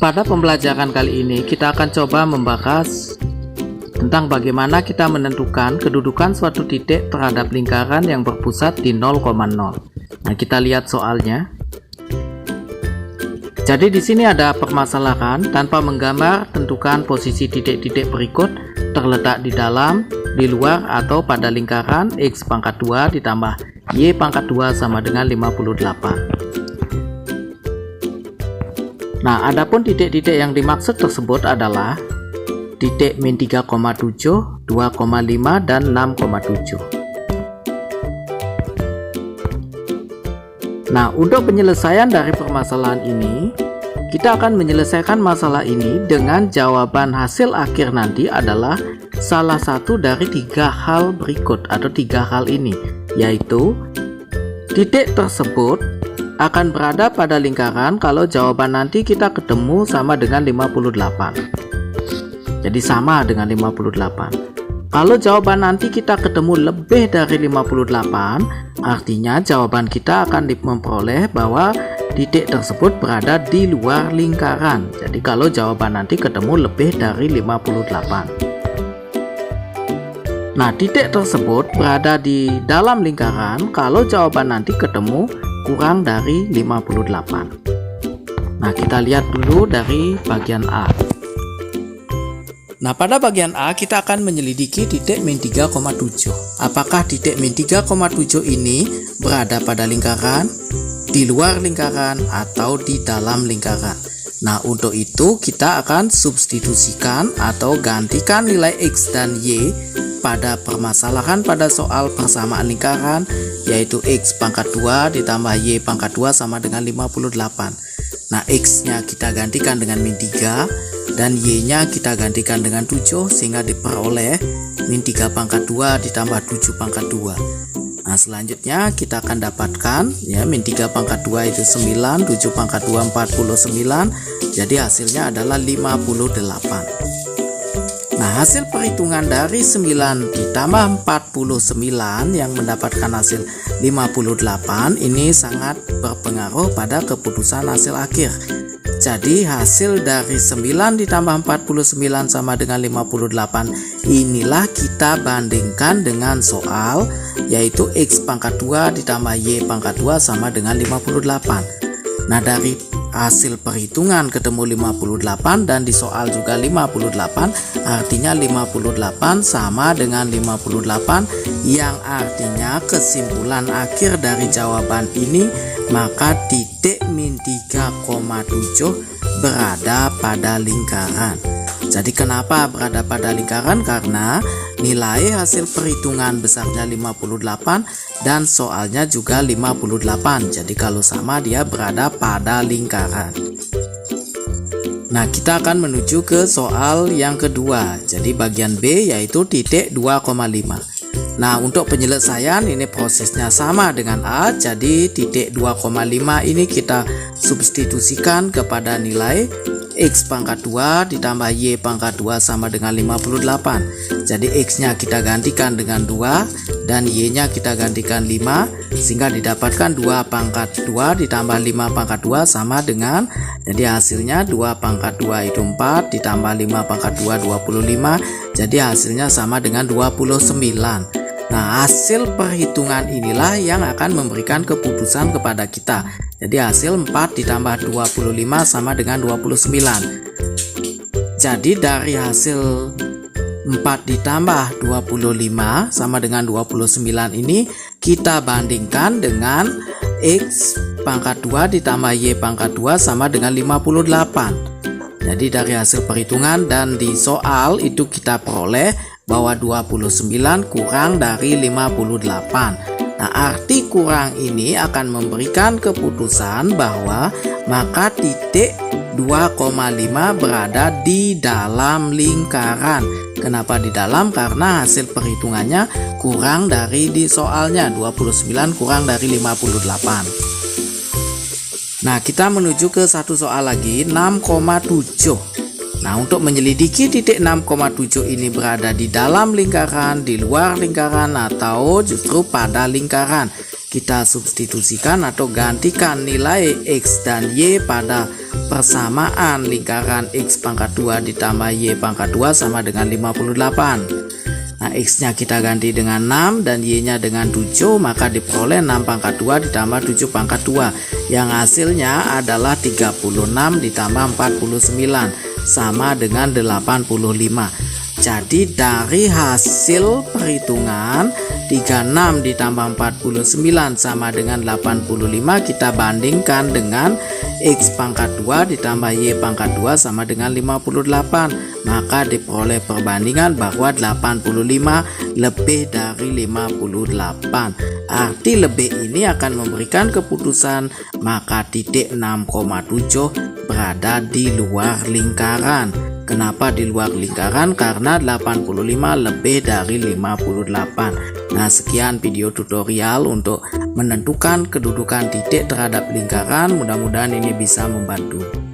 Pada pembelajaran kali ini kita akan coba membahas tentang bagaimana kita menentukan kedudukan suatu titik terhadap lingkaran yang berpusat di 0,0. Nah, kita lihat soalnya. Jadi di sini ada permasalahan tanpa menggambar, tentukan posisi titik-titik berikut terletak di dalam, di luar atau pada lingkaran X pangkat 2 ditambah Y pangkat 2 sama dengan 58. Nah, adapun titik-titik yang dimaksud tersebut adalah titik min 3,7, 2,5, dan 6,7. Nah, untuk penyelesaian dari permasalahan ini, kita akan menyelesaikan masalah ini dengan jawaban hasil akhir nanti adalah salah satu dari 3 hal berikut atau 3 hal ini, yaitu titik tersebut akan berada pada lingkaran kalau jawaban nanti kita ketemu sama dengan 58. Jadi sama dengan 58. Kalau jawaban nanti kita ketemu lebih dari 58, artinya jawaban kita akan memperoleh bahwa titik tersebut berada di luar lingkaran. Jadi kalau jawaban nanti ketemu lebih dari 58. Nah, titik tersebut berada di dalam lingkaran kalau jawaban nanti ketemu kurang dari 58. Nah, kita lihat dulu dari bagian A. Nah, pada bagian A kita akan menyelidiki titik min 3,7. Apakah titik min 3,7 ini berada pada lingkaran, di luar lingkaran, atau di dalam lingkaran? Nah, untuk itu kita akan substitusikan atau gantikan nilai X dan Y pada permasalahan pada soal persamaan lingkaran, yaitu X pangkat 2 ditambah Y pangkat 2 sama dengan 58. Nah, X-nya kita gantikan dengan min 3 dan Y-nya kita gantikan dengan 7 sehingga diperoleh min 3 pangkat 2 ditambah 7 pangkat 2. Nah, selanjutnya kita akan dapatkan ya min 3 pangkat 2 itu 9, 7 pangkat 2 49. Jadi hasilnya adalah 58. Nah, hasil perhitungan dari 9 ditambah 49 yang mendapatkan hasil 58 ini sangat berpengaruh pada keputusan hasil akhir. Jadi hasil dari 9 ditambah 49 sama dengan 58 inilah kita bandingkan dengan soal, yaitu X pangkat 2 ditambah Y pangkat 2 sama dengan 58. Nah, dari hasil perhitungan ketemu 58 dan di soal juga 58, artinya 58 sama dengan 58, yang artinya kesimpulan akhir dari jawaban ini maka titik min 3,7 berada pada lingkaran. Jadi kenapa berada pada lingkaran? Karena nilai hasil perhitungan besarnya 58 dan soalnya juga 58. Jadi kalau sama dia berada pada lingkaran. Nah, kita akan menuju ke soal yang kedua. Jadi bagian B yaitu titik 2,5. Nah, untuk penyelesaian ini prosesnya sama dengan A. Jadi titik 2,5 ini kita substitusikan kepada nilai X pangkat 2 ditambah Y pangkat 2 sama dengan 58. Jadi X-nya kita gantikan dengan 2 dan Y-nya kita gantikan 5 sehingga didapatkan 2 pangkat 2 ditambah 5 pangkat 2 sama dengan, jadi hasilnya 2 pangkat 2 itu 4 ditambah 5 pangkat 2 25. Jadi hasilnya sama dengan 29. Nah, hasil perhitungan inilah yang akan memberikan keputusan kepada kita. Jadi hasil 4 ditambah 25 sama dengan 29. Jadi dari hasil 4 ditambah 25 sama dengan 29 ini kita bandingkan dengan X pangkat 2 ditambah Y pangkat 2 sama dengan 58. Jadi dari hasil perhitungan dan di soal itu kita peroleh bahwa 29 kurang dari 58. Nah, arti kurang ini akan memberikan keputusan bahwa maka titik 2,5 berada di dalam lingkaran. Kenapa di dalam? Karena hasil perhitungannya kurang dari di soalnya, 29 kurang dari 58. Nah, kita menuju ke satu soal lagi, 6,7. Nah, untuk menyelidiki titik 6,7 ini berada di dalam lingkaran, di luar lingkaran, atau justru pada lingkaran. kita substitusikan atau gantikan nilai X dan Y pada persamaan lingkaran X pangkat 2 ditambah Y pangkat 2 sama dengan 58. Nah, X nya kita ganti dengan 6 dan Y nya dengan 7, maka diperoleh 6 pangkat 2 ditambah 7 pangkat 2 yang hasilnya adalah 36 ditambah 49 sama dengan 85. Jadi dari hasil perhitungan 36 ditambah 49 sama dengan 85 kita bandingkan dengan X pangkat 2 ditambah Y pangkat 2 sama dengan 58, maka diperoleh perbandingan bahwa 85 lebih dari 58. Arti lebih ini akan memberikan keputusan maka titik 6,7 berada di luar lingkaran. Kenapa di luar lingkaran? Karena 85 lebih dari 58. Nah, sekian video tutorial untuk menentukan kedudukan titik terhadap lingkaran. Mudah-mudahan ini bisa membantu.